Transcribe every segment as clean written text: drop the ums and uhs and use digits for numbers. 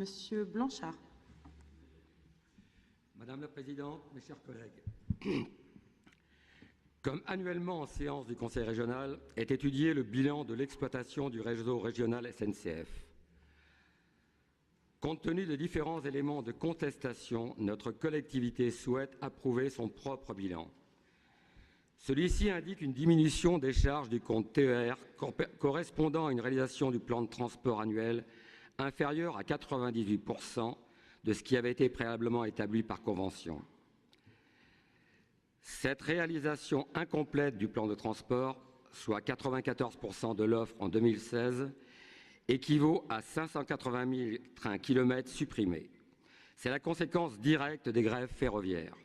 Monsieur Blanchard. Madame la Présidente, mes chers collègues, comme annuellement en séance du Conseil régional est étudié le bilan de l'exploitation du réseau régional SNCF. Compte tenu de différents éléments de contestation, notre collectivité souhaite approuver son propre bilan. Celui-ci indique une diminution des charges du compte TER correspondant à une réalisation du plan de transport annuel inférieure à 98% de ce qui avait été préalablement établi par convention. Cette réalisation incomplète du plan de transport, soit 94% de l'offre en 2016, équivaut à 580 000 trains kilomètres supprimés. C'est la conséquence directe des grèves ferroviaires.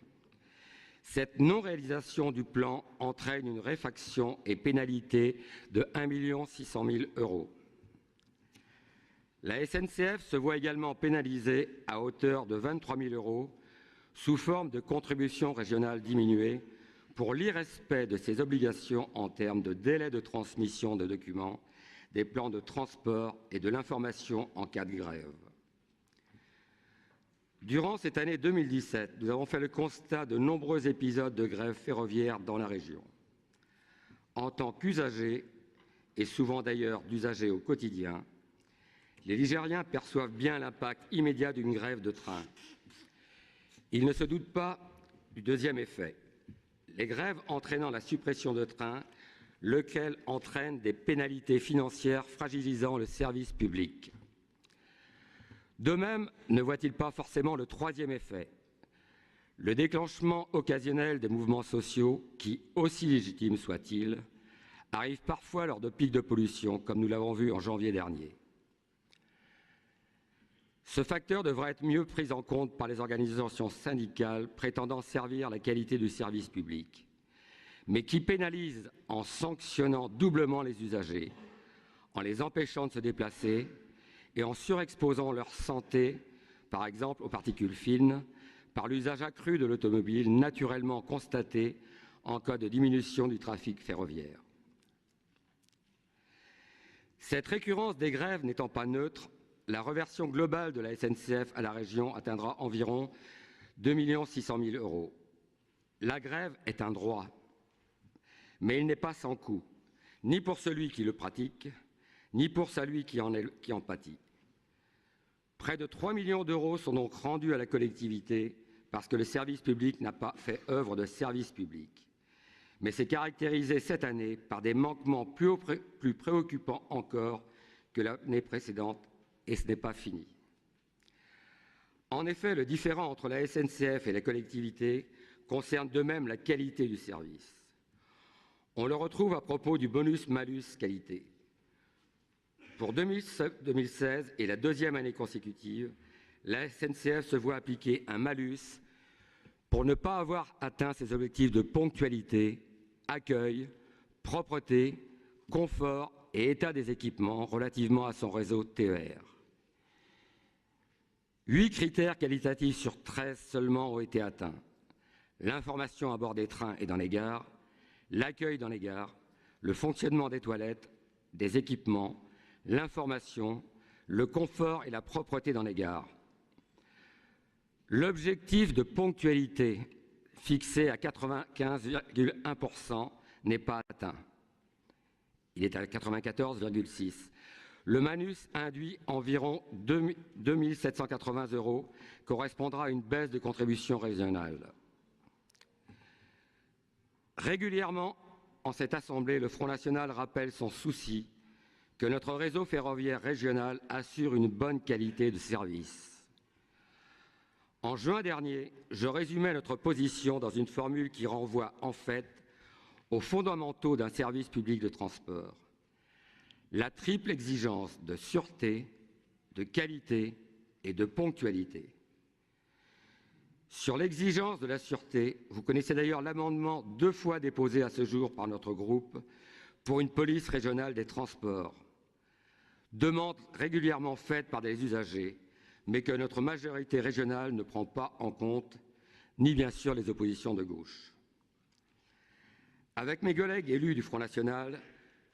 Cette non-réalisation du plan entraîne une réfaction et pénalité de 1 600 000 €. La SNCF se voit également pénalisée à hauteur de 23 000 € sous forme de contribution régionale diminuée pour l'irrespect de ses obligations en termes de délai de transmission de documents, des plans de transport et de l'information en cas de grève. Durant cette année 2017, nous avons fait le constat de nombreux épisodes de grève ferroviaire dans la région. En tant qu'usagers, et souvent d'ailleurs d'usagers au quotidien, les Ligériens perçoivent bien l'impact immédiat d'une grève de train. Ils ne se doutent pas du deuxième effet, les grèves entraînant la suppression de trains, lequel entraîne des pénalités financières fragilisant le service public. De même, ne voit-il pas forcément le troisième effet, le déclenchement occasionnel des mouvements sociaux qui, aussi légitimes soient-ils, arrivent parfois lors de pics de pollution, comme nous l'avons vu en janvier dernier. Ce facteur devrait être mieux pris en compte par les organisations syndicales prétendant servir la qualité du service public, mais qui pénalisent en sanctionnant doublement les usagers, en les empêchant de se déplacer et en surexposant leur santé, par exemple aux particules fines, par l'usage accru de l'automobile naturellement constaté en cas de diminution du trafic ferroviaire. Cette récurrence des grèves n'étant pas neutre, la reversion globale de la SNCF à la région atteindra environ 2 600 000 €. La grève est un droit, mais il n'est pas sans coût, ni pour celui qui le pratique, ni pour celui qui en pâtit. Près de 3 millions d'euros sont donc rendus à la collectivité parce que le service public n'a pas fait œuvre de service public. Mais c'est caractérisé cette année par des manquements plus préoccupants encore que l'année précédente, et ce n'est pas fini. En effet, le différend entre la SNCF et la collectivité concerne de même la qualité du service. On le retrouve à propos du bonus-malus qualité. Pour 2016 et la deuxième année consécutive, la SNCF se voit appliquer un malus pour ne pas avoir atteint ses objectifs de ponctualité, accueil, propreté, confort et état des équipements relativement à son réseau TER. 8 critères qualitatifs sur 13 seulement ont été atteints. L'information à bord des trains et dans les gares, l'accueil dans les gares, le fonctionnement des toilettes, des équipements, l'information, le confort et la propreté dans les gares. L'objectif de ponctualité fixé à 95,1% n'est pas atteint. Il est à 94,6%. Le malus induit environ 2 780 €, correspondra à une baisse de contribution régionale. Régulièrement, en cette Assemblée, le Front national rappelle son souci que notre réseau ferroviaire régional assure une bonne qualité de service. En juin dernier, je résumais notre position dans une formule qui renvoie en fait aux fondamentaux d'un service public de transport. La triple exigence de sûreté, de qualité et de ponctualité. Sur l'exigence de la sûreté, vous connaissez d'ailleurs l'amendement 2 fois déposé à ce jour par notre groupe pour une police régionale des transports. Demande régulièrement faite par des usagers, mais que notre majorité régionale ne prend pas en compte, ni bien sûr les oppositions de gauche. Avec mes collègues élus du Front national,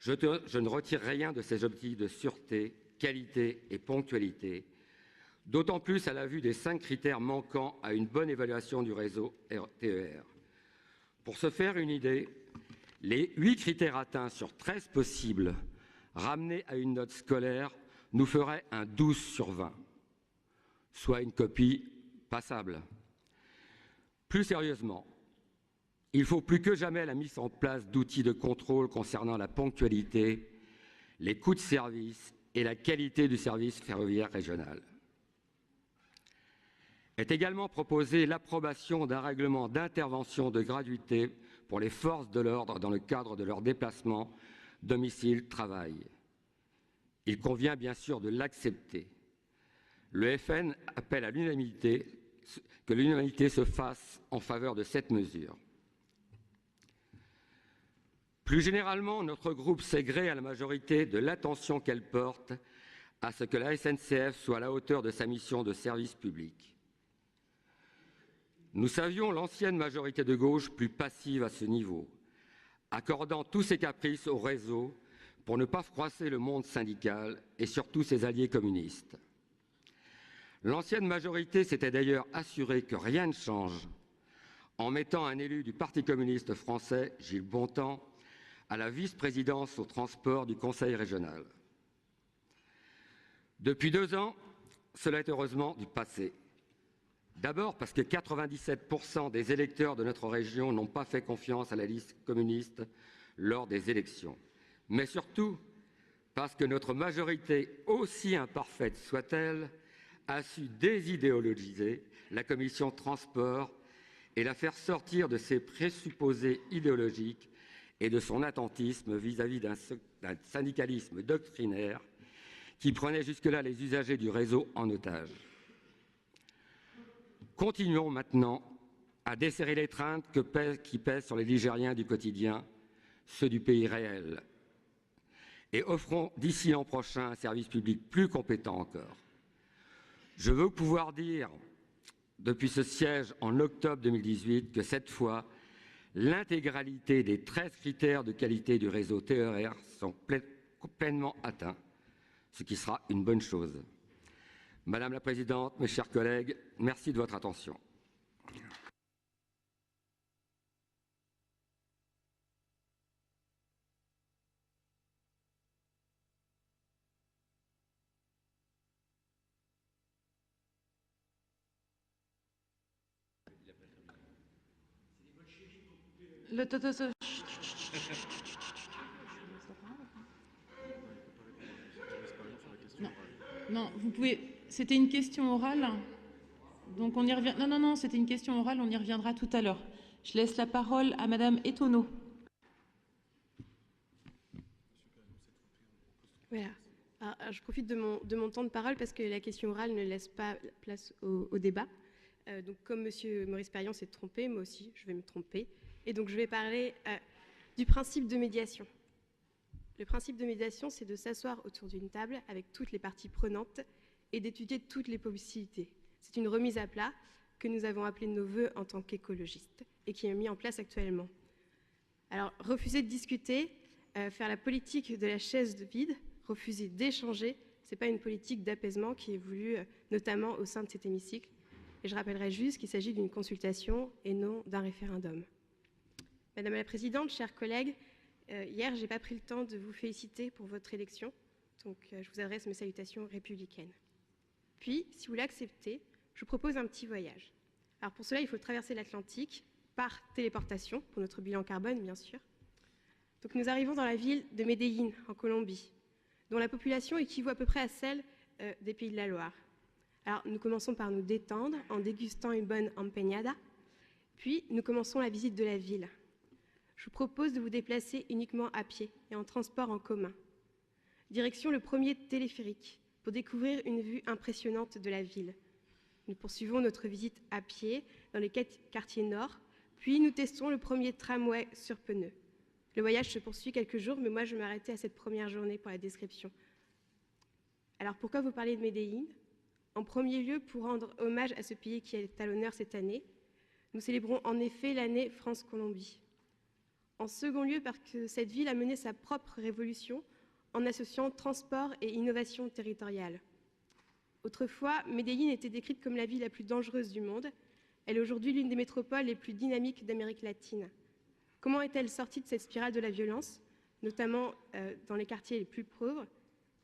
je ne retire rien de ces objectifs de sûreté, qualité et ponctualité, d'autant plus à la vue des 5 critères manquants à une bonne évaluation du réseau TER. Pour se faire une idée, les 8 critères atteints sur 13 possibles, ramenés à une note scolaire, nous feraient un 12 sur 20, soit une copie passable. Plus sérieusement, il faut plus que jamais la mise en place d'outils de contrôle concernant la ponctualité, les coûts de service et la qualité du service ferroviaire régional. Est également proposée l'approbation d'un règlement d'intervention de gratuité pour les forces de l'ordre dans le cadre de leur déplacement domicile-travail. Il convient bien sûr de l'accepter. Le FN appelle à l'unanimité, que l'unanimité se fasse en faveur de cette mesure. Plus généralement, notre groupe sait gré à la majorité de l'attention qu'elle porte à ce que la SNCF soit à la hauteur de sa mission de service public. Nous savions l'ancienne majorité de gauche plus passive à ce niveau, accordant tous ses caprices au réseau pour ne pas froisser le monde syndical et surtout ses alliés communistes. L'ancienne majorité s'était d'ailleurs assurée que rien ne change en mettant un élu du Parti communiste français, Gilles Bontemps, à la vice-présidence au transport du Conseil régional. Depuis 2 ans, cela est heureusement du passé. D'abord parce que 97% des électeurs de notre région n'ont pas fait confiance à la liste communiste lors des élections. Mais surtout parce que notre majorité, aussi imparfaite soit-elle, a su désidéologiser la commission transport et la faire sortir de ses présupposés idéologiques et de son attentisme vis-à-vis d'un syndicalisme doctrinaire qui prenait jusque-là les usagers du réseau en otage. Continuons maintenant à desserrer l'étreinte qui pèse sur les Ligériens du quotidien, ceux du pays réel, et offrons d'ici l'an prochain un service public plus compétent encore. Je veux pouvoir dire, depuis ce siège en octobre 2018, que cette fois, l'intégralité des 13 critères de qualité du réseau TER sont pleinement atteints, ce qui sera une bonne chose. Madame la Présidente, mes chers collègues, merci de votre attention. Non, vous pouvez. C'était une question orale. Donc on y revient. Non, c'était une question orale, on y reviendra tout à l'heure. Je laisse la parole à Madame Etonneau. Voilà. Alors, je profite de mon temps de parole parce que la question orale ne laisse pas place au débat. Donc comme Monsieur Maurice Perriand s'est trompé, moi aussi je vais me tromper. Et donc je vais parler du principe de médiation. Le principe de médiation, c'est de s'asseoir autour d'une table avec toutes les parties prenantes et d'étudier toutes les possibilités. C'est une remise à plat que nous avons appelée de nos voeux en tant qu'écologistes et qui est mise en place actuellement. Alors, refuser de discuter, faire la politique de la chaise vide, refuser d'échanger, ce n'est pas une politique d'apaisement qui est voulue notamment au sein de cet hémicycle. Et je rappellerai juste qu'il s'agit d'une consultation et non d'un référendum. Madame la Présidente, chers collègues, hier, je n'ai pas pris le temps de vous féliciter pour votre élection, donc je vous adresse mes salutations républicaines. Puis, si vous l'acceptez, je vous propose un petit voyage. Alors pour cela, il faut traverser l'Atlantique par téléportation, pour notre bilan carbone, bien sûr. Donc nous arrivons dans la ville de Medellín, en Colombie, dont la population équivaut à peu près à celle des Pays de la Loire. Alors nous commençons par nous détendre en dégustant une bonne empeñada, puis nous commençons la visite de la ville. Je vous propose de vous déplacer uniquement à pied et en transport en commun. Direction le premier téléphérique pour découvrir une vue impressionnante de la ville. Nous poursuivons notre visite à pied dans les quartiers nord, puis nous testons le premier tramway sur pneus. Le voyage se poursuit quelques jours, mais moi je vais m'arrêter à cette première journée pour la description. Alors pourquoi vous parler de Medellín ? En premier lieu, pour rendre hommage à ce pays qui est à l'honneur cette année. Nous célébrons en effet l'année France-Colombie. En second lieu, parce que cette ville a mené sa propre révolution en associant transport et innovation territoriale. Autrefois, Medellín était décrite comme la ville la plus dangereuse du monde. Elle est aujourd'hui l'une des métropoles les plus dynamiques d'Amérique latine. Comment est-elle sortie de cette spirale de la violence, notamment dans les quartiers les plus pauvres?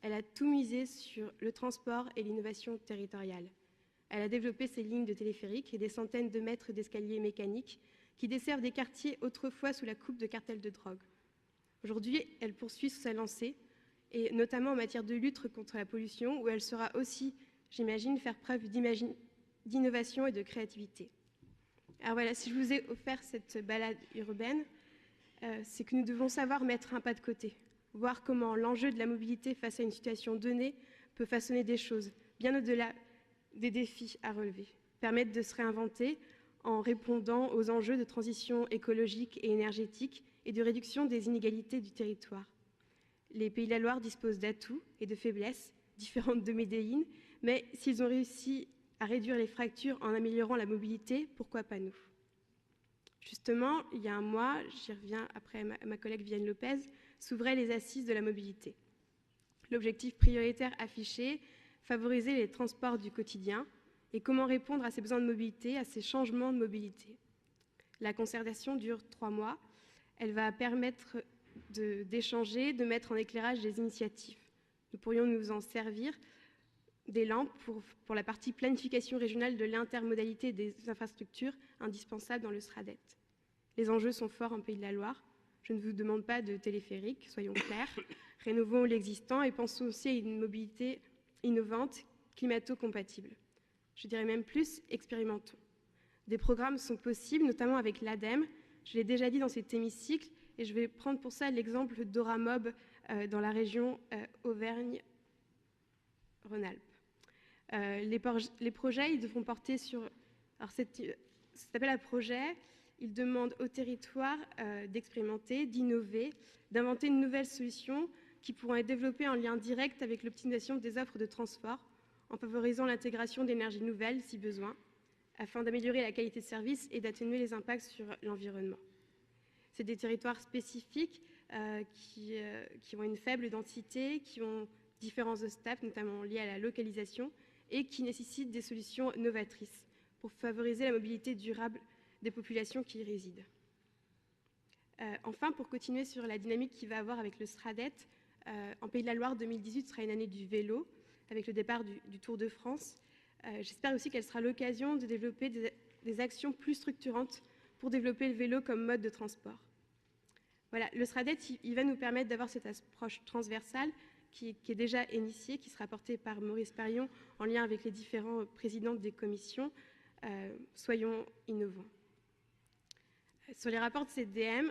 Elle a tout misé sur le transport et l'innovation territoriale. Elle a développé ses lignes de téléphérique et des centaines de mètres d'escaliers mécaniques qui desservent des quartiers autrefois sous la coupe de cartels de drogue. Aujourd'hui, elle poursuit sa lancée, et notamment en matière de lutte contre la pollution, où elle saura aussi, j'imagine, faire preuve d'innovation et de créativité. Alors voilà, si je vous ai offert cette balade urbaine, c'est que nous devons savoir mettre un pas de côté, voir comment l'enjeu de la mobilité face à une situation donnée peut façonner des choses, bien au-delà des défis à relever, permettre de se réinventer en répondant aux enjeux de transition écologique et énergétique et de réduction des inégalités du territoire. Les Pays de la Loire disposent d'atouts et de faiblesses différentes de Medellín, mais s'ils ont réussi à réduire les fractures en améliorant la mobilité, pourquoi pas nous? Justement, il y a un mois, j'y reviens après ma collègue Viviane Lopez, s'ouvraient les assises de la mobilité. L'objectif prioritaire affiché, favoriser les transports du quotidien et comment répondre à ces besoins de mobilité, à ces changements de mobilité. La concertation dure 3 mois. Elle va permettre d'échanger, de mettre en éclairage des initiatives. Nous pourrions nous en servir d'élan pour la partie planification régionale de l'intermodalité des infrastructures indispensables dans le SRADET. Les enjeux sont forts en Pays de la Loire. Je ne vous demande pas de téléphérique, soyons clairs. Rénovons l'existant et pensons aussi à une mobilité innovante, climato-compatible. Je dirais même plus, expérimentons. Des programmes sont possibles, notamment avec l'ADEME. Je l'ai déjà dit dans cet hémicycle, et je vais prendre pour ça l'exemple d'Oramob dans la région Auvergne-Rhône-Alpes. Les projets, ils devront porter sur... Alors, ça s'appelle un projet. Ils demandent au territoire d'expérimenter, d'innover, d'inventer une nouvelle solution qui pourront être développées en lien direct avec l'optimisation des offres de transport, en favorisant l'intégration d'énergies nouvelles, si besoin, afin d'améliorer la qualité de service et d'atténuer les impacts sur l'environnement. C'est des territoires spécifiques qui ont une faible densité, qui ont différents obstacles, notamment liés à la localisation, et qui nécessitent des solutions novatrices pour favoriser la mobilité durable des populations qui y résident. Enfin, pour continuer sur la dynamique qu'il va avoir avec le SRADET, en Pays de la Loire, 2018 sera une année du vélo, avec le départ du Tour de France. J'espère aussi qu'elle sera l'occasion de développer des actions plus structurantes pour développer le vélo comme mode de transport. Voilà, le SRADET, il va nous permettre d'avoir cette approche transversale qui est déjà initiée, qui sera portée par Maurice Perrion en lien avec les différents présidents des commissions. Soyons innovants. Sur les rapports de CDM,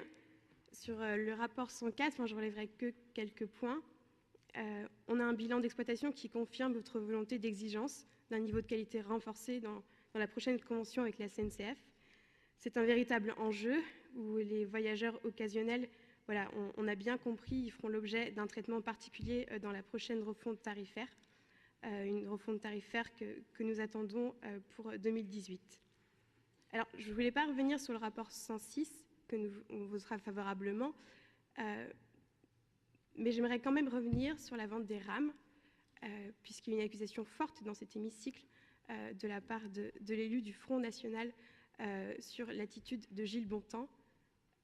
sur le rapport 104, je relèverai que quelques points. On a un bilan d'exploitation qui confirme votre volonté d'exigence d'un niveau de qualité renforcé dans la prochaine convention avec la SNCF. C'est un véritable enjeu où les voyageurs occasionnels, voilà, on a bien compris, ils feront l'objet d'un traitement particulier dans la prochaine refonte tarifaire, une refonte tarifaire que nous attendons pour 2018. Alors, je ne voulais pas revenir sur le rapport 106, on votera favorablement, mais j'aimerais quand même revenir sur la vente des rames, puisqu'il y a une accusation forte dans cet hémicycle de la part de l'élu du Front National sur l'attitude de Gilles Bontemps.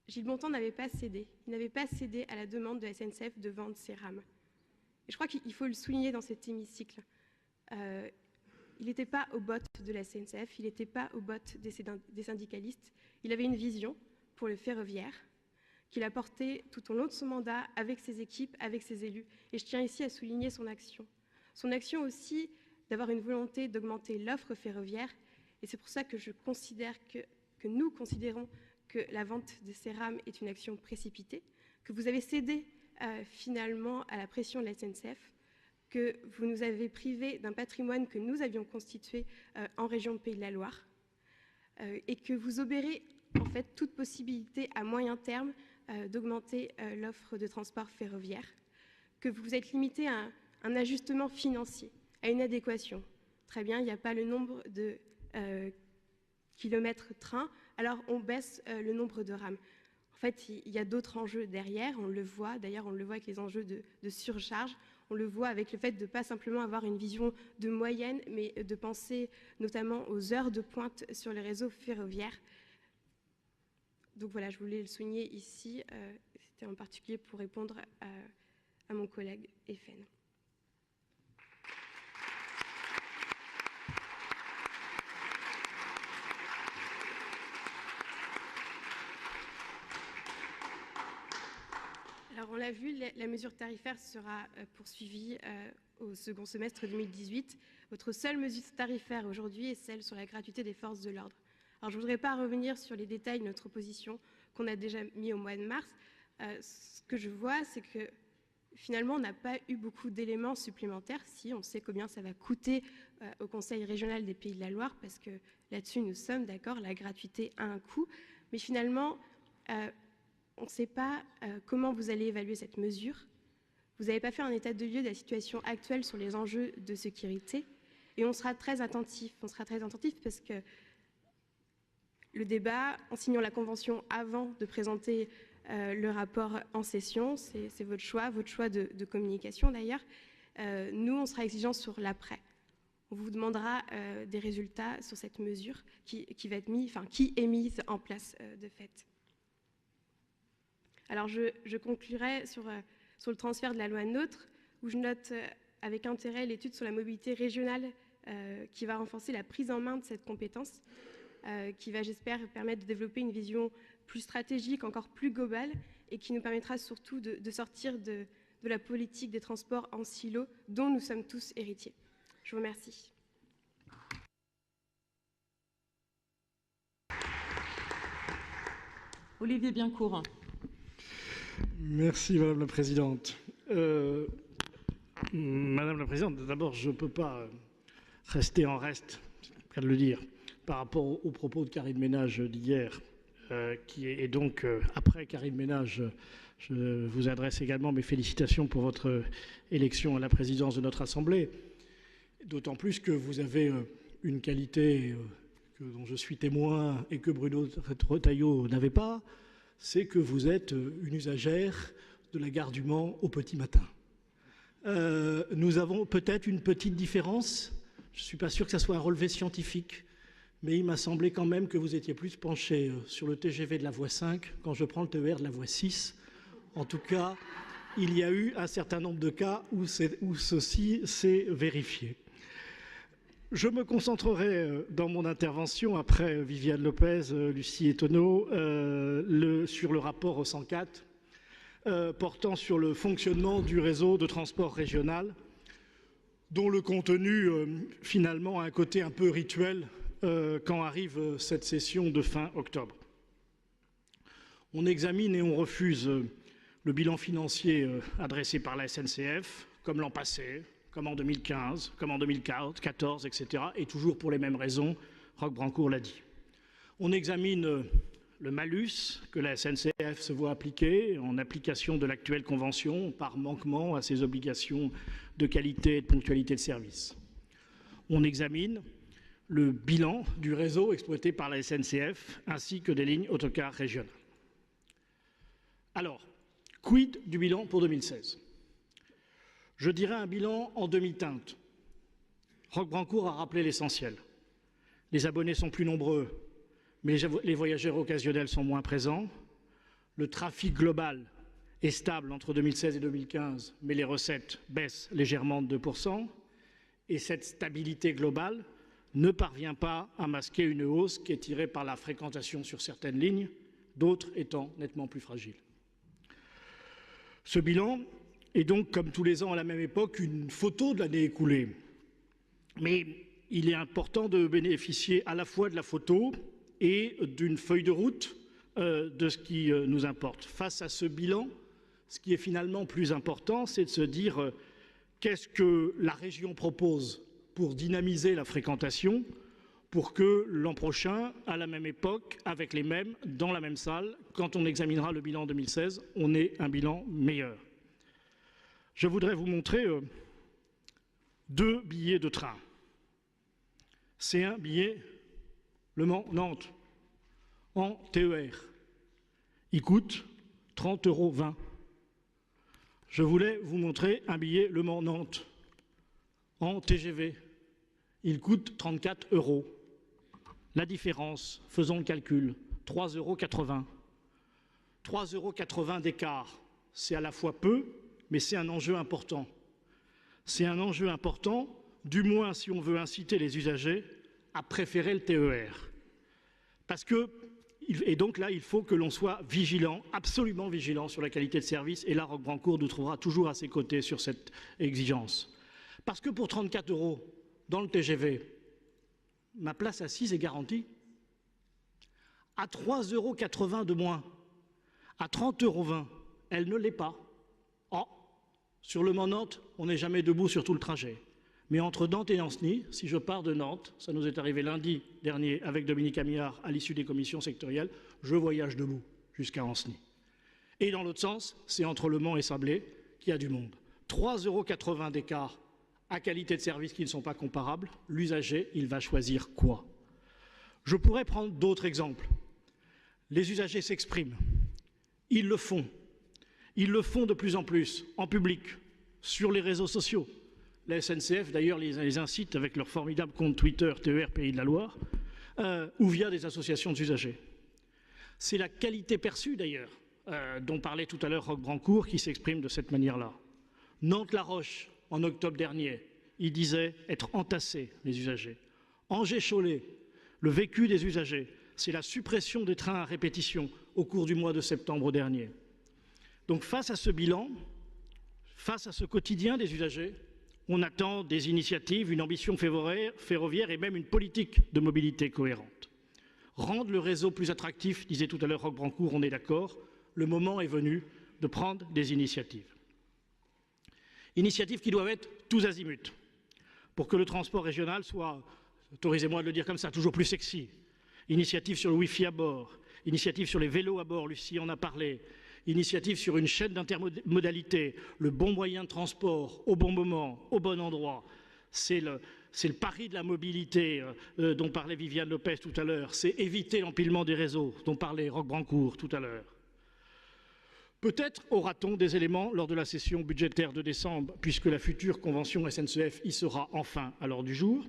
Gilles Bontemps n'avait pas cédé. Il n'avait pas cédé à la demande de la SNCF de vendre ses rames. Et je crois qu'il faut le souligner dans cet hémicycle. Il n'était pas au bottes de la SNCF, il n'était pas au bottes des syndicalistes. Il avait une vision pour le ferroviaire qu'il a portée tout au long de son mandat avec ses équipes, avec ses élus. Et je tiens ici à souligner son action. Son action aussi d'avoir une volonté d'augmenter l'offre ferroviaire. Et c'est pour ça que je considère que nous considérons que la vente de ces rames est une action précipitée, que vous avez cédé finalement à la pression de la SNCF, que vous nous avez privés d'un patrimoine que nous avions constitué en région de Pays de la Loire, et que vous obérez en fait toute possibilité à moyen terme d'augmenter l'offre de transport ferroviaire, que vous êtes limité à un ajustement financier, à une adéquation. Très bien, il n'y a pas le nombre de kilomètres train, alors on baisse le nombre de rames. En fait, il y a d'autres enjeux derrière, on le voit, d'ailleurs on le voit avec les enjeux de surcharge, On le voit avec le fait de ne pas simplement avoir une vision de moyenne, mais de penser notamment aux heures de pointe sur les réseaux ferroviaires. Donc voilà, je voulais le souligner ici. C'était en particulier pour répondre à mon collègue Effen. Alors on l'a vu, la mesure tarifaire sera poursuivie au second semestre 2018. Votre seule mesure tarifaire aujourd'hui est celle sur la gratuité des forces de l'ordre. Alors je ne voudrais pas revenir sur les détails de notre opposition qu'on a déjà mis au mois de mars. Ce que je vois, c'est que finalement on n'a pas eu beaucoup d'éléments supplémentaires. Si, on sait combien ça va coûter au Conseil régional des Pays de la Loire, parce que là-dessus nous sommes d'accord, la gratuité a un coût. Mais finalement, on ne sait pas comment vous allez évaluer cette mesure. Vous n'avez pas fait un état de lieu de la situation actuelle sur les enjeux de sécurité. Et on sera très attentif. On sera très attentif parce que le débat, en signant la convention avant de présenter le rapport en session, c'est votre choix de communication d'ailleurs. Nous, on sera exigeants sur l'après. On vous demandera des résultats sur cette mesure qui est mise en place de fait. Alors je conclurai sur le transfert de la loi NOTRe, où je note avec intérêt l'étude sur la mobilité régionale qui va renforcer la prise en main de cette compétence, qui va, j'espère, permettre de développer une vision plus stratégique, encore plus globale, et qui nous permettra surtout de sortir de la politique des transports en silo dont nous sommes tous héritiers. Je vous remercie. Olivier Biencourt. Merci Madame la Présidente. Madame la Présidente, d'abord je ne peux pas rester en reste, c'est le cas de le dire, par rapport aux propos de Karine Ménage d'hier, et donc après Karine Ménage, je vous adresse également mes félicitations pour votre élection à la présidence de notre Assemblée, d'autant plus que vous avez une qualité dont je suis témoin et que Bruno Retailleau n'avait pas, c'est que vous êtes une usagère de la gare du Mans au petit matin. Nous avons peut-être une petite différence, je ne suis pas sûr que ça soit un relevé scientifique, mais il m'a semblé quand même que vous étiez plus penché sur le TGV de la voie 5 quand je prends le TER de la voie 6. En tout cas, il y a eu un certain nombre de cas où ceci s'est vérifié. Je me concentrerai dans mon intervention, après Viviane Lopez, Lucie Etonneau, sur le rapport 104 portant sur le fonctionnement du réseau de transport régional, dont le contenu finalement a un côté un peu rituel quand arrive cette session de fin octobre. On examine et on refuse le bilan financier adressé par la SNCF, comme l'an passé, comme en 2015, comme en 2014, etc. Et toujours pour les mêmes raisons, Roch Brancourt l'a dit. On examine le malus que la SNCF se voit appliquer en application de l'actuelle convention par manquement à ses obligations de qualité et de ponctualité de service. On examine le bilan du réseau exploité par la SNCF ainsi que des lignes autocars régionales. Alors, quid du bilan pour 2016 ? Je dirais un bilan en demi-teinte. Roch Brancourt a rappelé l'essentiel. Les abonnés sont plus nombreux, mais les voyageurs occasionnels sont moins présents. Le trafic global est stable entre 2016 et 2015, mais les recettes baissent légèrement de 2%. Et cette stabilité globale ne parvient pas à masquer une hausse qui est tirée par la fréquentation sur certaines lignes, d'autres étant nettement plus fragiles. Ce bilan est donc, comme tous les ans à la même époque, une photo de l'année écoulée. Mais il est important de bénéficier à la fois de la photo et d'une feuille de route de ce qui nous importe. Face à ce bilan, ce qui est finalement plus important, c'est de se dire qu'est-ce que la région propose pour dynamiser la fréquentation, pour que l'an prochain, à la même époque, avec les mêmes, dans la même salle, quand on examinera le bilan 2016, on ait un bilan meilleur. Je voudrais vous montrer deux billets de train. C'est un billet Le Mans-Nantes en TER. Il coûte 30,20 €. je voulais vous montrer un billet Le Mans-Nantes en TGV. Il coûte 34 €. La différence, faisons le calcul, 3,80 €. 3,80 € d'écart, c'est à la fois peu, mais c'est un enjeu important. C'est un enjeu important, du moins si on veut inciter les usagers à préférer le TER. Et donc là, il faut que l'on soit vigilant, absolument vigilant sur la qualité de service. Et là, Roch Brancourt nous trouvera toujours à ses côtés sur cette exigence. Parce que pour 34 € dans le TGV, ma place assise est garantie. À 3,80 € de moins, à 30,20 €, elle ne l'est pas. Oh, sur le Mans-Nantes, on n'est jamais debout sur tout le trajet. Mais entre Nantes et Ancenis, si je pars de Nantes, ça nous est arrivé lundi dernier avec Dominique Amillard à l'issue des commissions sectorielles, je voyage debout jusqu'à Ancenis. Et dans l'autre sens, c'est entre Le Mans et Sablé qu'il y a du monde. 3,80 € d'écart à qualité de service qui ne sont pas comparables. L'usager, il va choisir quoi? Je pourrais prendre d'autres exemples. Les usagers s'expriment. Ils le font. Ils le font de plus en plus, en public, sur les réseaux sociaux. La SNCF, d'ailleurs, les incite avec leur formidable compte Twitter TER Pays de la Loire, ou via des associations d'usagers. C'est la qualité perçue, d'ailleurs, dont parlait tout à l'heure Roch Brancourt, qui s'exprime de cette manière-là. Nantes-La Roche, en octobre dernier, il disait être entassés, les usagers. Angers-Cholet, le vécu des usagers, c'est la suppression des trains à répétition au cours du mois de septembre dernier. Donc face à ce bilan, face à ce quotidien des usagers, on attend des initiatives, une ambition ferroviaire et même une politique de mobilité cohérente. Rendre le réseau plus attractif, disait tout à l'heure Roch Brancourt, on est d'accord, le moment est venu de prendre des initiatives. Initiatives qui doivent être tous azimuts, pour que le transport régional soit, autorisez-moi de le dire comme ça, toujours plus sexy. Initiative sur le Wi-Fi à bord, initiative sur les vélos à bord, Lucie en a parlé, initiative sur une chaîne d'intermodalité, le bon moyen de transport, au bon moment, au bon endroit. C'est le pari de la mobilité dont parlait Viviane Lopez tout à l'heure. C'est éviter l'empilement des réseaux dont parlait Roch Brancourt tout à l'heure. Peut-être aura-t-on des éléments lors de la session budgétaire de décembre, puisque la future convention SNCF y sera enfin à l'ordre du jour.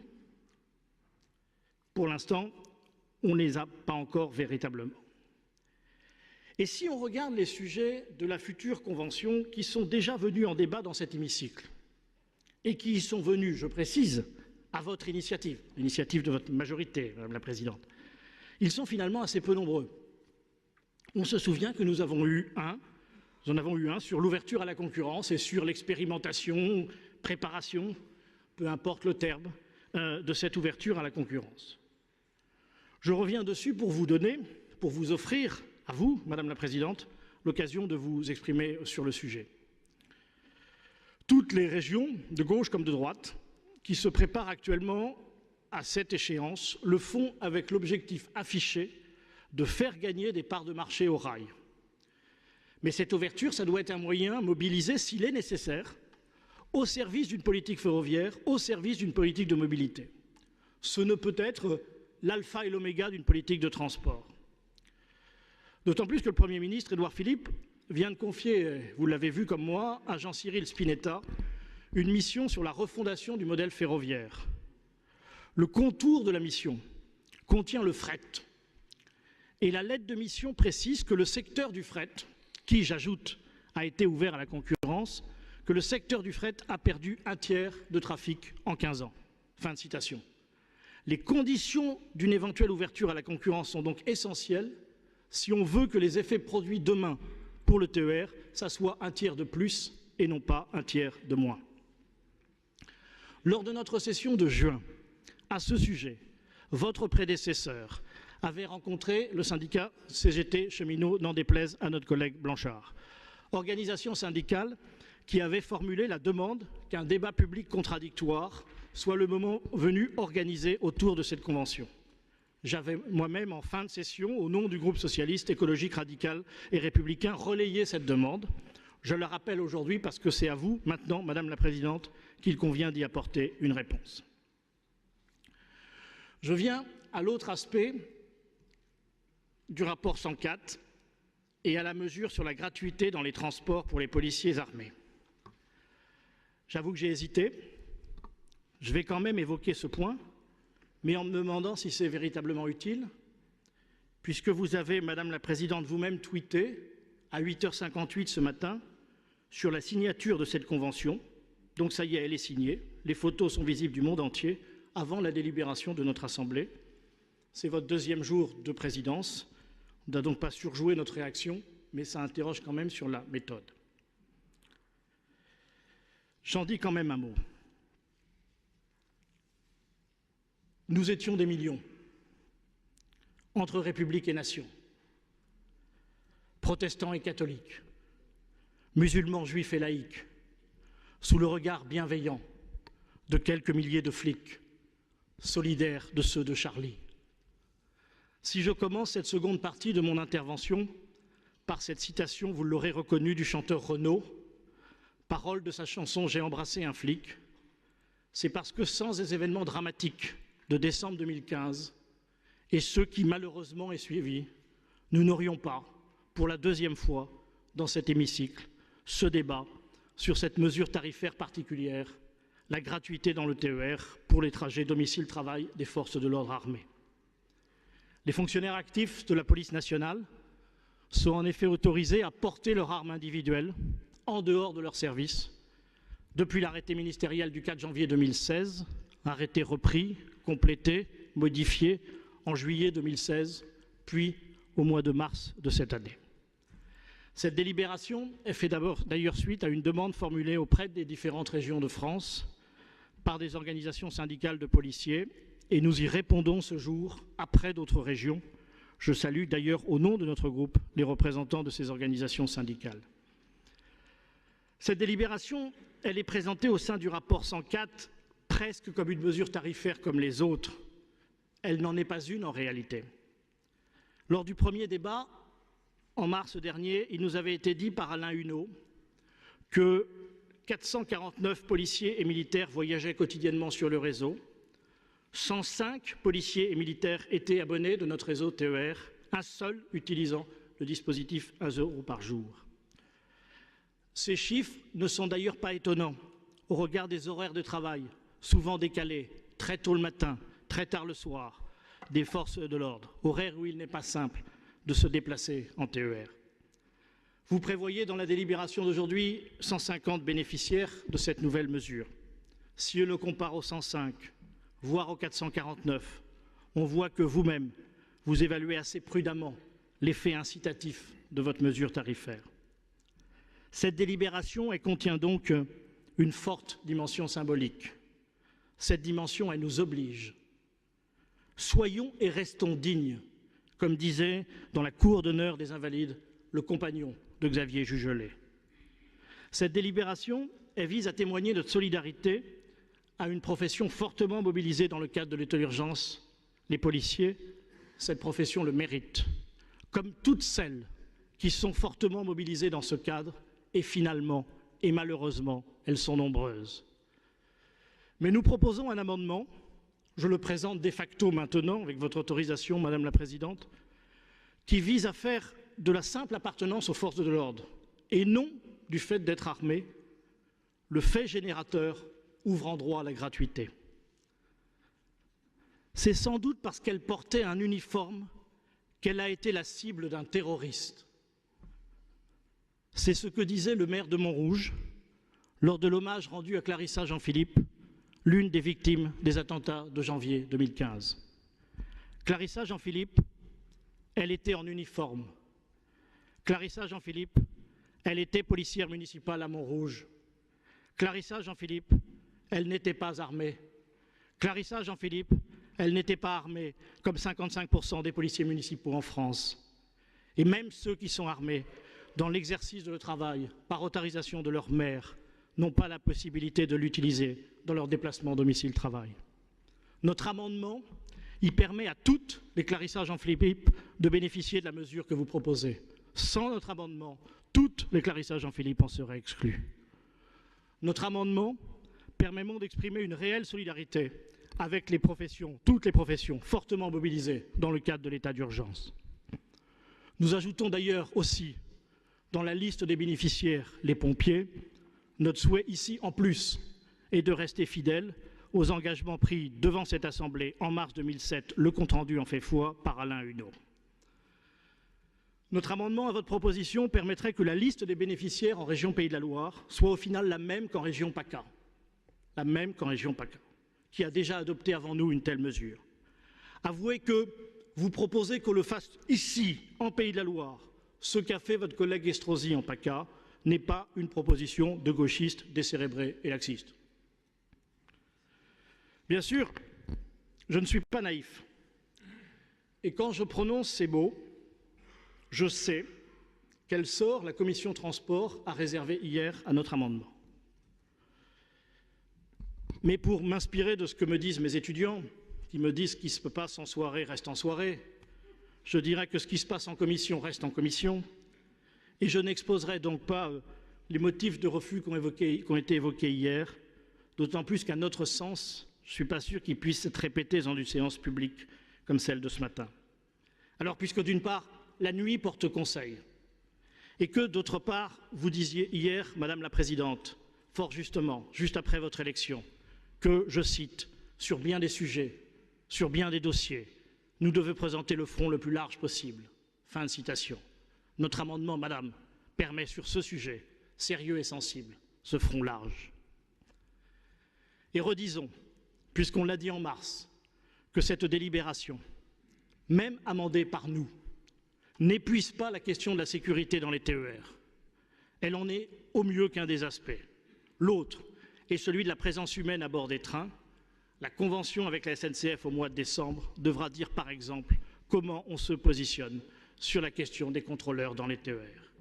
Pour l'instant, on ne les a pas encore véritablement. Et si on regarde les sujets de la future convention qui sont déjà venus en débat dans cet hémicycle et qui y sont venus, je précise, à votre initiative, l'initiative de votre majorité, Madame la Présidente, ils sont finalement assez peu nombreux. On se souvient que nous en avons eu un sur l'ouverture à la concurrence et sur l'expérimentation, préparation, peu importe le terme, de cette ouverture à la concurrence. Je reviens dessus pour vous offrir à vous, Madame la Présidente, l'occasion de vous exprimer sur le sujet. Toutes les régions, de gauche comme de droite, qui se préparent actuellement à cette échéance, le font avec l'objectif affiché de faire gagner des parts de marché au rail. Mais cette ouverture, ça doit être un moyen mobilisé, s'il est nécessaire, au service d'une politique ferroviaire, au service d'une politique de mobilité. Ce ne peut être l'alpha et l'oméga d'une politique de transport. D'autant plus que le Premier ministre, Édouard Philippe, vient de confier, vous l'avez vu comme moi, à Jean-Cyril Spinetta, une mission sur la refondation du modèle ferroviaire. Le contour de la mission contient le fret. Et la lettre de mission précise que le secteur du fret, qui, j'ajoute, a été ouvert à la concurrence, que le secteur du fret a perdu un tiers de trafic en 15 ans. Fin de citation. Les conditions d'une éventuelle ouverture à la concurrence sont donc essentielles si on veut que les effets produits demain pour le TER, ça soit un tiers de plus et non pas un tiers de moins. Lors de notre session de juin, à ce sujet, votre prédécesseur avait rencontré le syndicat CGT Cheminots, n'en déplaise à notre collègue Blanchard, organisation syndicale qui avait formulé la demande qu'un débat public contradictoire soit le moment venu organisé autour de cette convention. J'avais moi-même, en fin de session, au nom du groupe socialiste, écologique, radical et républicain, relayé cette demande. Je la rappelle aujourd'hui parce que c'est à vous, maintenant, Madame la Présidente, qu'il convient d'y apporter une réponse. Je viens à l'autre aspect du rapport 104 et à la mesure sur la gratuité dans les transports pour les policiers armés. J'avoue que j'ai hésité. Je vais quand même évoquer ce point, mais en me demandant si c'est véritablement utile, puisque vous avez, Madame la Présidente, vous-même tweeté à 8h58 ce matin sur la signature de cette convention. Donc ça y est, elle est signée. Les photos sont visibles du monde entier avant la délibération de notre Assemblée. C'est votre deuxième jour de présidence. On ne doit donc pas surjouer notre réaction, mais ça interroge quand même sur la méthode. J'en dis quand même un mot. Nous étions des millions, entre République et nation, protestants et catholiques, musulmans, juifs et laïcs, sous le regard bienveillant de quelques milliers de flics, solidaires de ceux de Charlie. Si je commence cette seconde partie de mon intervention par cette citation, vous l'aurez reconnu, du chanteur Renaud, parole de sa chanson « J'ai embrassé un flic », c'est parce que sans les événements dramatiques de décembre 2015 et ceux qui malheureusement est suivi, nous n'aurions pas, pour la deuxième fois dans cet hémicycle, ce débat sur cette mesure tarifaire particulière, la gratuité dans le TER pour les trajets domicile-travail des forces de l'ordre armées. Les fonctionnaires actifs de la police nationale sont en effet autorisés à porter leur arme individuelle en dehors de leur service depuis l'arrêté ministériel du 4 janvier 2016, arrêté repris, complété, modifié en juillet 2016, puis au mois de mars de cette année. Cette délibération est fait d'ailleurs suite à une demande formulée auprès des différentes régions de France par des organisations syndicales de policiers, et nous y répondons ce jour après d'autres régions. Je salue d'ailleurs au nom de notre groupe les représentants de ces organisations syndicales. Cette délibération, elle est présentée au sein du rapport 104 presque comme une mesure tarifaire comme les autres. Elle n'en est pas une en réalité. Lors du premier débat, en mars dernier, il nous avait été dit par Alain Huneau que 449 policiers et militaires voyageaient quotidiennement sur le réseau, 105 policiers et militaires étaient abonnés de notre réseau TER, un seul utilisant le dispositif 1 € par jour. Ces chiffres ne sont d'ailleurs pas étonnants au regard des horaires de travail, souvent décalés, très tôt le matin, très tard le soir, des forces de l'ordre, horaires où il n'est pas simple de se déplacer en TER. Vous prévoyez dans la délibération d'aujourd'hui 150 bénéficiaires de cette nouvelle mesure. Si on le compare aux 105, voire aux 449, on voit que vous-même, vous évaluez assez prudemment l'effet incitatif de votre mesure tarifaire. Cette délibération, elle contient donc une forte dimension symbolique. Cette dimension, elle nous oblige. Soyons et restons dignes, comme disait dans la cour d'honneur des Invalides le compagnon de Xavier Jugelet. Cette délibération, elle vise à témoigner notre solidarité à une profession fortement mobilisée dans le cadre de l'état d'urgence, les policiers. Cette profession le mérite, comme toutes celles qui sont fortement mobilisées dans ce cadre, et finalement, et malheureusement, elles sont nombreuses. Mais nous proposons un amendement, je le présente de facto maintenant, avec votre autorisation, Madame la Présidente, qui vise à faire de la simple appartenance aux forces de l'ordre, et non du fait d'être armé, le fait générateur ouvrant droit à la gratuité. C'est sans doute parce qu'elle portait un uniforme qu'elle a été la cible d'un terroriste. C'est ce que disait le maire de Montrouge lors de l'hommage rendu à Clarissa Jean-Philippe, l'une des victimes des attentats de janvier 2015. Clarissa Jean-Philippe, elle était en uniforme. Clarissa Jean-Philippe, elle était policière municipale à Montrouge. Clarissa Jean-Philippe, elle n'était pas armée. Clarissa Jean-Philippe, elle n'était pas armée comme 55% des policiers municipaux en France. Et même ceux qui sont armés, dans l'exercice de leur travail, par autorisation de leur mère, n'ont pas la possibilité de l'utiliser dans leur déplacement domicile-travail. Notre amendement, il permet à toutes les Clarissa Jean-Philippe de bénéficier de la mesure que vous proposez. Sans notre amendement, toutes les Clarissa Jean-Philippe en seraient exclues. Notre amendement permet d'exprimer une réelle solidarité avec les professions, toutes les professions fortement mobilisées dans le cadre de l'état d'urgence. Nous ajoutons d'ailleurs aussi dans la liste des bénéficiaires les pompiers, Notre souhait ici, en plus, est de rester fidèle aux engagements pris devant cette Assemblée en mars 2007. Le compte-rendu en fait foi par Alain Huneau. Notre amendement à votre proposition permettrait que la liste des bénéficiaires en région Pays de la Loire soit au final la même qu'en région PACA. La même qu'en région PACA, qui a déjà adopté avant nous une telle mesure. Avouez que vous proposez qu'on le fasse ici, en Pays de la Loire. Ce qu'a fait votre collègue Estrosi en PACA n'est pas une proposition de gauchistes décérébrés et laxistes. Bien sûr, je ne suis pas naïf. Et quand je prononce ces mots, je sais quel sort la commission transport a réservé hier à notre amendement. Mais pour m'inspirer de ce que me disent mes étudiants, qui me disent ce qui se passe en soirée reste en soirée, je dirais que ce qui se passe en commission reste en commission, et je n'exposerai donc pas les motifs de refus qui ont été évoqués hier, d'autant plus qu'à notre sens, je ne suis pas sûr qu'ils puissent être répétés dans une séance publique comme celle de ce matin. Alors, puisque d'une part, la nuit porte conseil, et que d'autre part, vous disiez hier, Madame la Présidente, fort justement, juste après votre élection, que, je cite, sur bien des sujets, sur bien des dossiers, nous devons présenter le front le plus large possible. Fin de citation. Notre amendement, Madame, permet sur ce sujet, sérieux et sensible, ce front large. Et redisons, puisqu'on l'a dit en mars, que cette délibération, même amendée par nous, n'épuise pas la question de la sécurité dans les TER. Elle en est au mieux qu'un des aspects. L'autre est celui de la présence humaine à bord des trains. La convention avec la SNCF au mois de décembre devra dire, par exemple, comment on se positionne sur la question des contrôleurs dans les TER.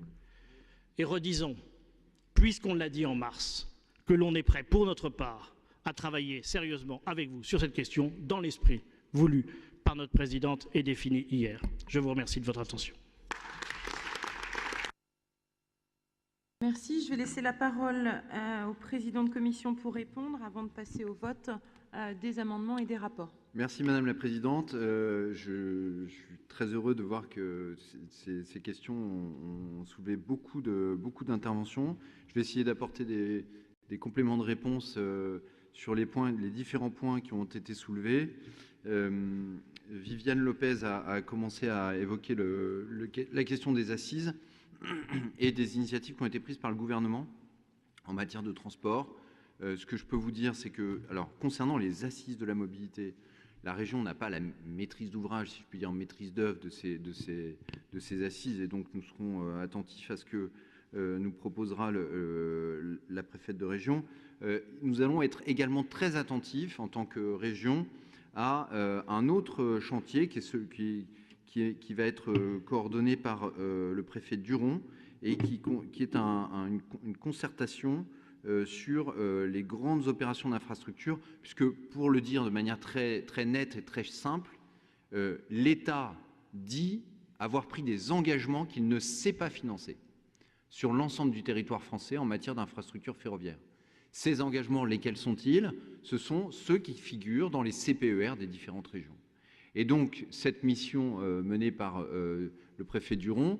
Et redisons, puisqu'on l'a dit en mars, que l'on est prêt, pour notre part, à travailler sérieusement avec vous sur cette question dans l'esprit voulu par notre présidente et défini hier. Je vous remercie de votre attention. Merci. Je vais laisser la parole au président de commission pour répondre avant de passer au vote des amendements et des rapports. Merci Madame la Présidente. Je suis très heureux de voir que ces questions ont soulevé beaucoup d'interventions. Je vais essayer d'apporter des compléments de réponse sur les différents points qui ont été soulevés. Viviane Lopez a commencé à évoquer la question des assises et des initiatives qui ont été prises par le gouvernement en matière de transport. Ce que je peux vous dire, c'est que, alors, concernant les assises de la mobilité, la région n'a pas la maîtrise d'ouvrage, si je puis dire, maîtrise d'œuvre de ces assises, et donc nous serons attentifs à ce que nous proposera la préfète de région. Nous allons être également très attentifs, en tant que région, à un autre chantier qui va être coordonné par le préfet Duron et qui est une concertation sur les grandes opérations d'infrastructure, puisque, pour le dire de manière très, très nette et très simple, l'État dit avoir pris des engagements qu'il ne sait pas financer sur l'ensemble du territoire français en matière d'infrastructure ferroviaire. Ces engagements, lesquels sont-ils? Ce sont ceux qui figurent dans les CPER des différentes régions. Et donc, cette mission menée par le préfet Duron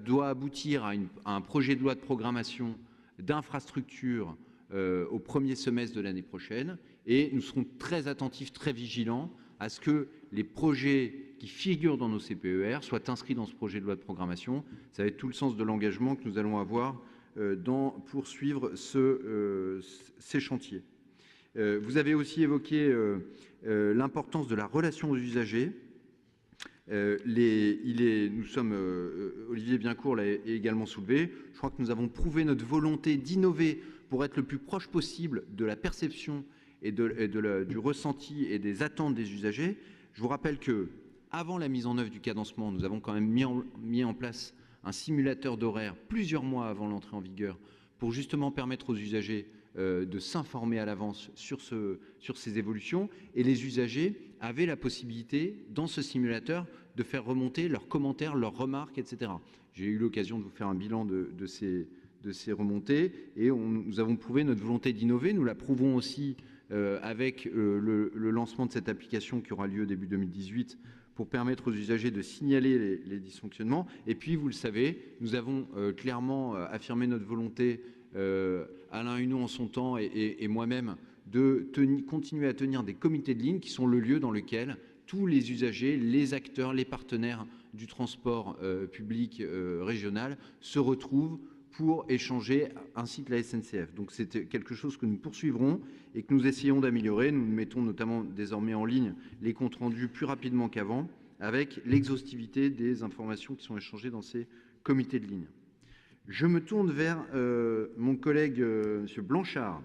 doit aboutir à un projet de loi de programmation d'infrastructure au premier semestre de l'année prochaine. Et nous serons très attentifs, très vigilants à ce que les projets qui figurent dans nos CPER soient inscrits dans ce projet de loi de programmation. Ça va être tout le sens de l'engagement que nous allons avoir pour suivre ces chantiers. Vous avez aussi évoqué l'importance de la relation aux usagers. Olivier Biencourt l'a également soulevé. Je crois que nous avons prouvé notre volonté d'innover pour être le plus proche possible de la perception et du ressenti et des attentes des usagers. Je vous rappelle que, avant la mise en œuvre du cadencement, nous avons quand même mis en place un simulateur d'horaire plusieurs mois avant l'entrée en vigueur pour justement permettre aux usagers de s'informer à l'avance sur ces évolutions. Et les usagers avaient la possibilité, dans ce simulateur, de faire remonter leurs commentaires, leurs remarques, etc. J'ai eu l'occasion de vous faire un bilan de ces remontées et nous avons prouvé notre volonté d'innover. Nous la prouvons aussi avec le lancement de cette application qui aura lieu début 2018 pour permettre aux usagers de signaler les dysfonctionnements. Et puis, vous le savez, nous avons clairement affirmé notre volonté Alain Huneau en son temps et moi-même, de continuer à tenir des comités de ligne qui sont le lieu dans lequel tous les usagers, les acteurs, les partenaires du transport public régional se retrouvent pour échanger, ainsi que la SNCF. Donc c'est quelque chose que nous poursuivrons et que nous essayons d'améliorer. Nous mettons notamment désormais en ligne les comptes rendus plus rapidement qu'avant, avec l'exhaustivité des informations qui sont échangées dans ces comités de ligne. Je me tourne vers mon collègue M. Blanchard,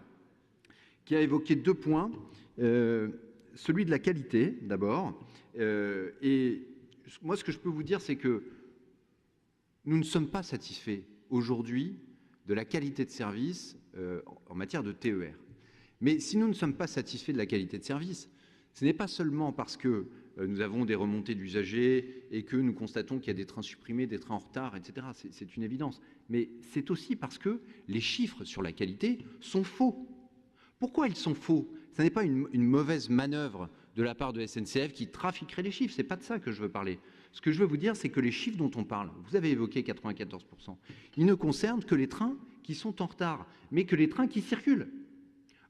qui a évoqué 2 points. Celui de la qualité, d'abord. Et moi, ce que je peux vous dire, c'est que nous ne sommes pas satisfaits aujourd'hui de la qualité de service en matière de TER. Mais si nous ne sommes pas satisfaits de la qualité de service, ce n'est pas seulement parce que nous avons des remontées d'usagers et que nous constatons qu'il y a des trains supprimés, des trains en retard, etc. C'est une évidence. Mais c'est aussi parce que les chiffres sur la qualité sont faux. Pourquoi ils sont faux? Ce n'est pas une mauvaise manœuvre de la part de SNCF qui trafiquerait les chiffres. Ce n'est pas de ça que je veux parler. Ce que je veux vous dire, c'est que les chiffres dont on parle, vous avez évoqué 94%, ils ne concernent que les trains qui sont en retard, mais que les trains qui circulent.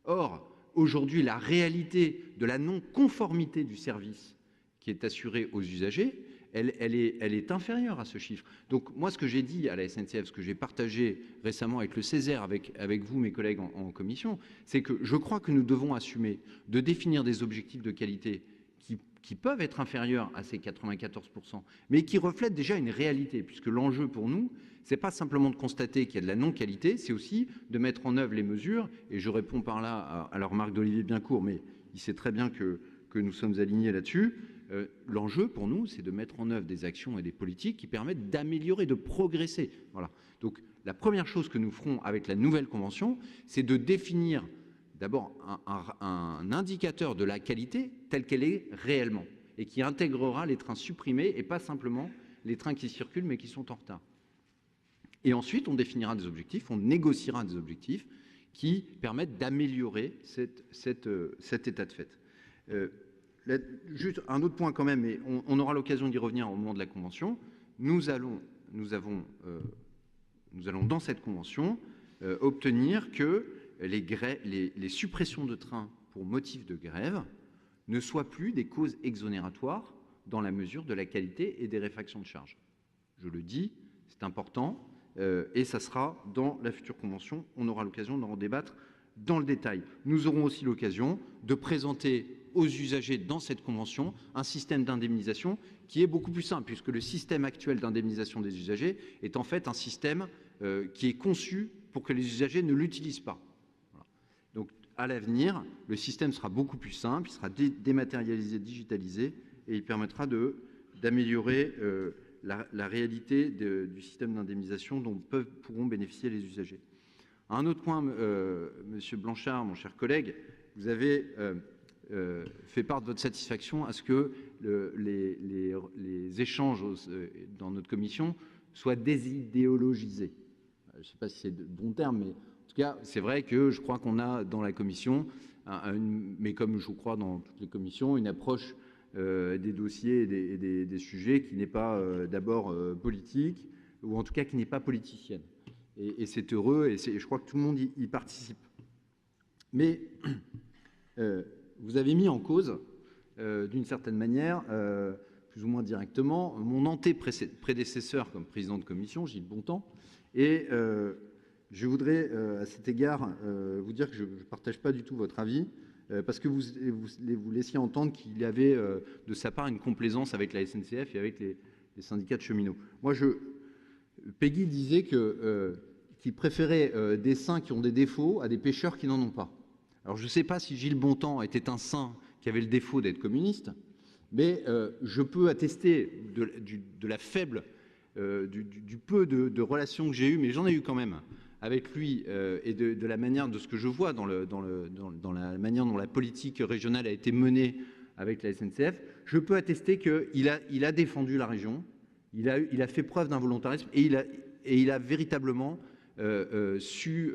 Or, aujourd'hui, la réalité de la non-conformité du service qui est assuré aux usagers, elle est inférieure à ce chiffre. Donc moi, ce que j'ai dit à la SNCF, ce que j'ai partagé récemment avec le Césaire, avec vous, mes collègues en commission, c'est que je crois que nous devons assumer de définir des objectifs de qualité qui peuvent être inférieurs à ces 94%, mais qui reflètent déjà une réalité, puisque l'enjeu pour nous, c'est pas simplement de constater qu'il y a de la non-qualité, c'est aussi de mettre en œuvre les mesures, et je réponds par là à la remarque d'Olivier Biencourt, mais il sait très bien que nous sommes alignés là-dessus. L'enjeu pour nous, c'est de mettre en œuvre des actions et des politiques qui permettent d'améliorer, de progresser. Voilà. Donc la première chose que nous ferons avec la nouvelle convention, c'est de définir d'abord un indicateur de la qualité telle qu'elle est réellement et qui intégrera les trains supprimés et pas simplement les trains qui circulent mais qui sont en retard. Et ensuite, on définira des objectifs, on négociera des objectifs qui permettent d'améliorer cet état de fait. Juste un autre point quand même, mais on aura l'occasion d'y revenir au moment de la convention. Nous allons dans cette convention obtenir que les suppressions de trains pour motif de grève ne soient plus des causes exonératoire dans la mesure de la qualité et des réfractions de charges. Je le dis, c'est important, et ça sera dans la future convention. On aura l'occasion d'en débattre dans le détail. Nous aurons aussi l'occasion de présenter aux usagers dans cette convention un système d'indemnisation qui est beaucoup plus simple, puisque le système actuel d'indemnisation des usagers est en fait un système qui est conçu pour que les usagers ne l'utilisent pas. Voilà. Donc à l'avenir, le système sera beaucoup plus simple, il sera dématérialisé, digitalisé, et il permettra d'améliorer la réalité du système d'indemnisation dont pourront bénéficier les usagers. Un autre point, Monsieur Blanchard, mon cher collègue, vous avez fait part de votre satisfaction à ce que les échanges dans notre commission soient désidéologisés. Je ne sais pas si c'est de bons termes, mais en tout cas, c'est vrai que je crois qu'on a dans la commission, mais comme je crois dans toutes les commissions, une approche des dossiers et des sujets qui n'est pas d'abord politique, ou en tout cas qui n'est pas politicienne. Et c'est heureux, et je crois que tout le monde y participe. Mais vous avez mis en cause, d'une certaine manière, plus ou moins directement, mon anté-prédécesseur comme président de commission, Gilles Bontemps, et je voudrais à cet égard vous dire que je ne partage pas du tout votre avis, parce que vous laissiez entendre qu'il y avait de sa part une complaisance avec la SNCF et avec les syndicats de cheminots. Moi, Peggy disait qu'il préférait des saints qui ont des défauts à des pécheurs qui n'en ont pas. Alors je ne sais pas si Gilles Bontemps était un saint qui avait le défaut d'être communiste, mais je peux attester de la faible, du peu de relations que j'ai eues, mais j'en ai eu quand même avec lui, et de la manière de ce que je vois dans la manière dont la politique régionale a été menée avec la SNCF. Je peux attester qu'il a défendu la région, il a fait preuve d'un volontarisme, et il a véritablement su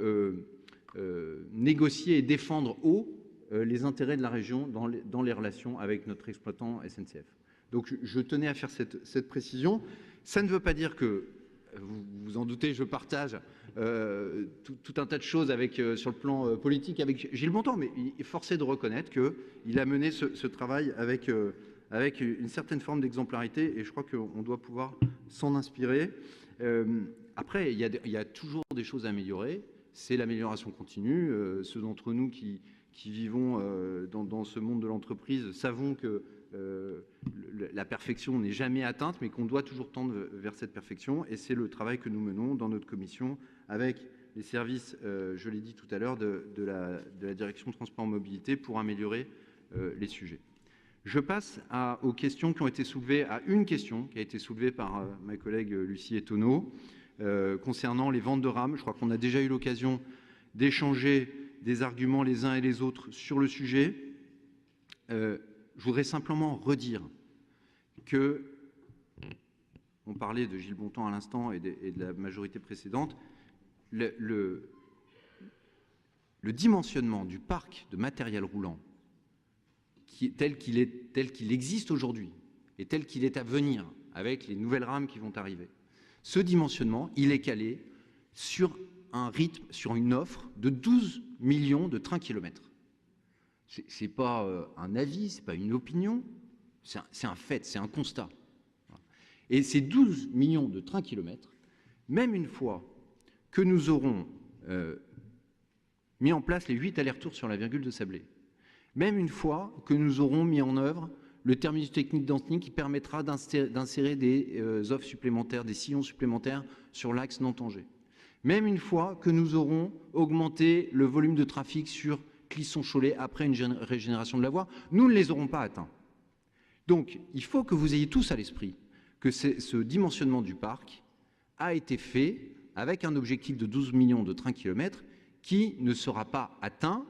négocier et défendre haut les intérêts de la région dans les relations avec notre exploitant SNCF. Donc je tenais à faire cette précision. Ça ne veut pas dire que vous vous en doutez, je partage tout un tas de choses sur le plan politique avec Gilles Bontemps, mais il est forcé de reconnaître qu'il a mené ce travail avec une certaine forme d'exemplarité, et je crois qu'on doit pouvoir s'en inspirer. Après, il y a toujours des choses à améliorer. C'est l'amélioration continue. Ceux d'entre nous qui vivons dans ce monde de l'entreprise savons que la perfection n'est jamais atteinte, mais qu'on doit toujours tendre vers cette perfection. Et c'est le travail que nous menons dans notre commission avec les services, je l'ai dit tout à l'heure, de la direction transport mobilité pour améliorer les sujets. Je passe aux questions qui ont été soulevées, à une question qui a été soulevée par ma collègue Lucie Etonneau concernant les ventes de rames. Je crois qu'on a déjà eu l'occasion d'échanger des arguments les uns et les autres sur le sujet. Je voudrais simplement redire que, on parlait de Gilles Bontemps à l'instant et de la majorité précédente, le dimensionnement du parc de matériel roulant tel qu'il existe aujourd'hui et tel qu'il est à venir avec les nouvelles rames qui vont arriver, ce dimensionnement, il est calé sur un rythme, sur une offre de 12 millions de trains-kilomètres. Ce n'est pas un avis, ce n'est pas une opinion, c'est un fait, c'est un constat. Et ces 12 millions de trains-kilomètres, même une fois que nous aurons mis en place les 8 allers-retours sur la virgule de Sablé, même une fois que nous aurons mis en œuvre le terminus technique d'Antony qui permettra d'insérer des offres supplémentaires, des sillons supplémentaires sur l'axe Nantes-Angers, même une fois que nous aurons augmenté le volume de trafic sur Clisson-Cholet après une régénération de la voie, nous ne les aurons pas atteints. Donc, il faut que vous ayez tous à l'esprit que ce dimensionnement du parc a été fait avec un objectif de 12 millions de trains-kilomètres qui ne sera pas atteint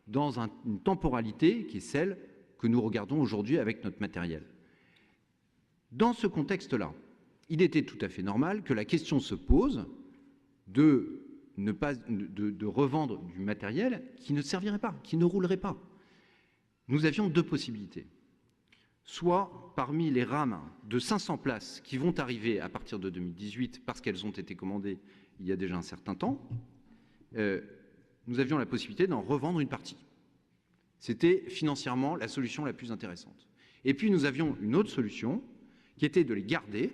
dans une temporalité qui est celle que nous regardons aujourd'hui avec notre matériel. Dans ce contexte-là, il était tout à fait normal que la question se pose de revendre du matériel qui ne servirait pas, qui ne roulerait pas. Nous avions deux possibilités. Soit parmi les rames de 500 places qui vont arriver à partir de 2018 parce qu'elles ont été commandées il y a déjà un certain temps, nous avions la possibilité d'en revendre une partie. C'était financièrement la solution la plus intéressante. Et puis nous avions une autre solution qui était de les garder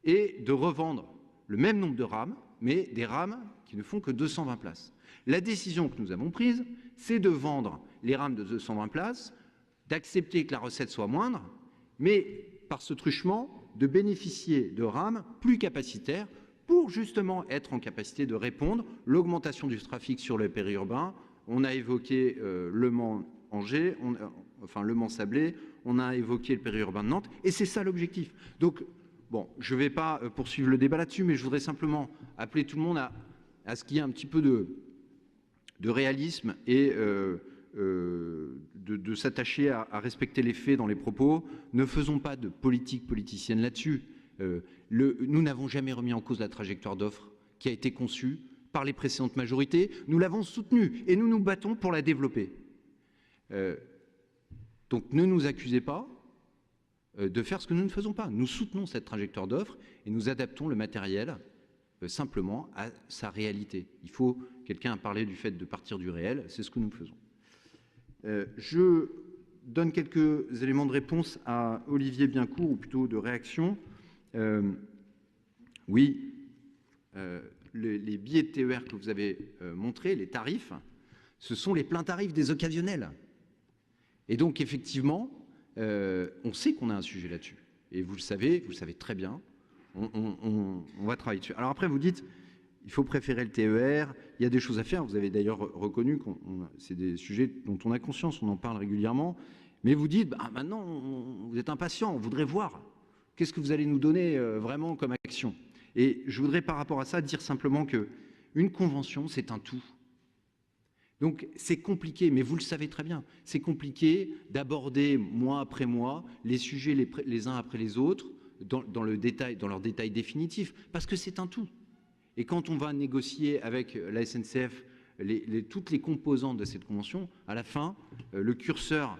et de revendre le même nombre de rames, mais des rames qui ne font que 220 places. La décision que nous avons prise, c'est de vendre les rames de 220 places, d'accepter que la recette soit moindre, mais par ce truchement, de bénéficier de rames plus capacitaires pour justement être en capacité de répondre l'augmentation du trafic sur le périurbain. On a évoqué Le Mans-Angers, enfin Le Mans-Sablé, on a évoqué le périurbain de Nantes, et c'est ça l'objectif. Donc, bon, je ne vais pas poursuivre le débat là-dessus, mais je voudrais simplement appeler tout le monde à ce qu'il y ait un petit peu de réalisme et de s'attacher à respecter les faits dans les propos. Ne faisons pas de politique politicienne là-dessus. Nous n'avons jamais remis en cause la trajectoire d'offres qui a été conçue par les précédentes majorités. Nous l'avons soutenue et nous nous battons pour la développer. Donc ne nous accusez pas de faire ce que nous ne faisons pas. Nous soutenons cette trajectoire d'offres et nous adaptons le matériel simplement à sa réalité. Quelqu'un a parlé du fait de partir du réel, c'est ce que nous faisons. Je donne quelques éléments de réponse à Olivier Biencourt, ou plutôt de réaction. Oui, les billets de TER que vous avez montrés, les tarifs, ce sont les pleins tarifs des occasionnels. Et donc, effectivement, on sait qu'on a un sujet là-dessus. Et vous le savez très bien, on va travailler dessus. Alors après, vous dites, il faut préférer le TER, il y a des choses à faire. Vous avez d'ailleurs reconnu que c'est des sujets dont on a conscience, on en parle régulièrement. Mais vous dites, maintenant, vous êtes impatient, on voudrait voir. Qu'est-ce que vous allez nous donner vraiment comme action? Et je voudrais par rapport à ça dire simplement qu'une convention, c'est un tout. Donc c'est compliqué, mais vous le savez très bien, c'est compliqué d'aborder mois après mois les sujets les uns après les autres dans leur détail définitif, parce que c'est un tout. Et quand on va négocier avec la SNCF toutes les composantes de cette convention, à la fin, le curseur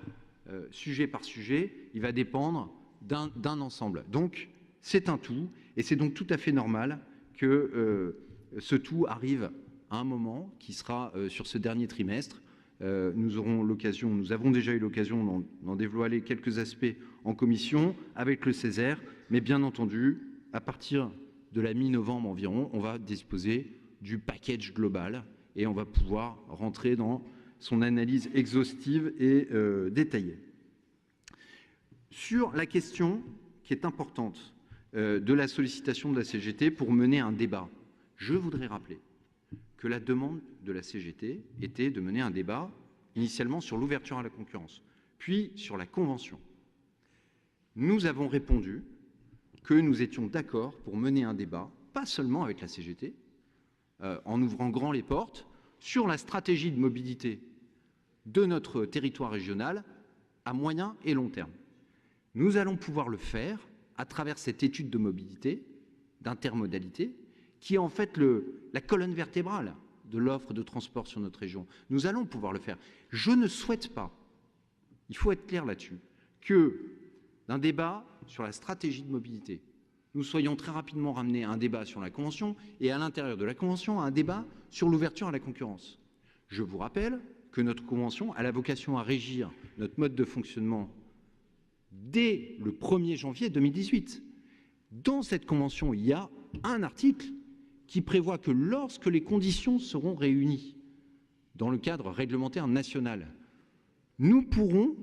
sujet par sujet, il va dépendre d'un ensemble. Donc C'est un tout, et c'est donc tout à fait normal que ce tout arrive à un moment qui sera sur ce dernier trimestre. Nous avons déjà eu l'occasion d'en dévoiler quelques aspects en commission avec le Césaire, mais bien entendu, à partir de la mi-novembre environ, on va disposer du package global et on va pouvoir rentrer dans son analyse exhaustive et détaillée. Sur la question qui est importante de la sollicitation de la CGT pour mener un débat, je voudrais rappeler que la demande de la CGT était de mener un débat initialement sur l'ouverture à la concurrence, puis sur la convention. Nous avons répondu que nous étions d'accord pour mener un débat, pas seulement avec la CGT, en ouvrant grand les portes, sur la stratégie de mobilité de notre territoire régional à moyen et long terme. Nous allons pouvoir le faire à travers cette étude de mobilité, d'intermodalité, qui est en fait la colonne vertébrale de l'offre de transport sur notre région. Nous allons pouvoir le faire. Je ne souhaite pas, il faut être clair là-dessus, que d'un débat sur la stratégie de mobilité, nous soyons très rapidement ramenés à un débat sur la Convention et à l'intérieur de la Convention à un débat sur l'ouverture à la concurrence. Je vous rappelle que notre Convention a la vocation à régir notre mode de fonctionnement dès le 1er janvier 2018. Dans cette Convention, il y a un article qui prévoit que lorsque les conditions seront réunies dans le cadre réglementaire national, nous pourrons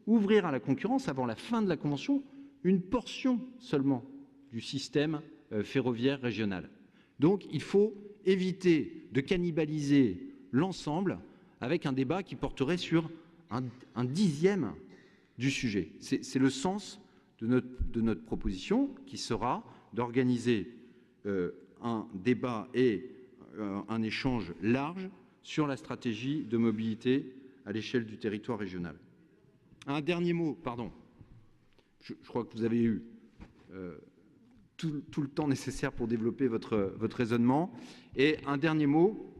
ouvrir à la concurrence avant la fin de la Convention une portion seulement du système ferroviaire régional. Donc il faut éviter de cannibaliser l'ensemble avec un débat qui porterait sur un dixième du sujet. C'est le sens de notre proposition qui sera d'organiser un débat et un échange large sur la stratégie de mobilité à l'échelle du territoire régional. Un dernier mot, pardon. Je crois que vous avez eu tout le temps nécessaire pour développer votre raisonnement. Et un dernier mot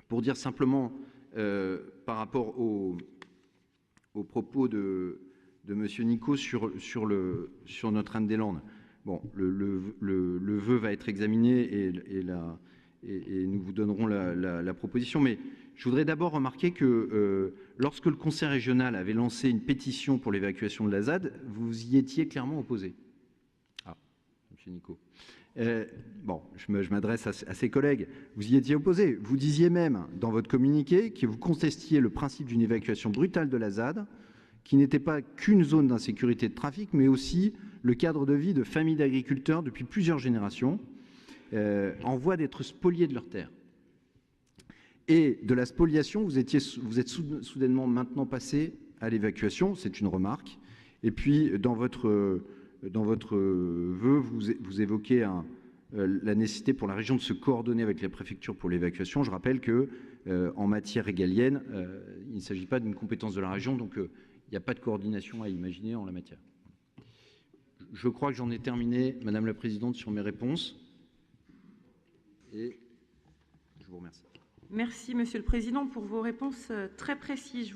pour dire simplement par rapport aux propos de M. Nicot sur Notre-Dame-des-Landes. Bon, le vœu va être examiné et nous vous donnerons la proposition. Mais je voudrais d'abord remarquer que lorsque le Conseil régional avait lancé une pétition pour l'évacuation de la ZAD, vous y étiez clairement opposé. Ah, M. Nicot. Bon, je m'adresse à ses collègues. Vous y étiez opposé. Vous disiez même dans votre communiqué que vous contestiez le principe d'une évacuation brutale de la ZAD, qui n'était pas qu'une zone d'insécurité de trafic, mais aussi le cadre de vie de familles d'agriculteurs depuis plusieurs générations, en voie d'être spoliés de leurs terres. Et de la spoliation, vous êtes soudainement maintenant passé à l'évacuation, c'est une remarque. Et puis, dans votre vœu, vous évoquez la nécessité pour la région de se coordonner avec les préfectures pour l'évacuation. Je rappelle qu'en matière régalienne, il ne s'agit pas d'une compétence de la région, donc il n'y a pas de coordination à imaginer en la matière. Je crois que j'en ai terminé, Madame la Présidente, sur mes réponses. Et je vous remercie. Merci, Monsieur le Président, pour vos réponses très précises.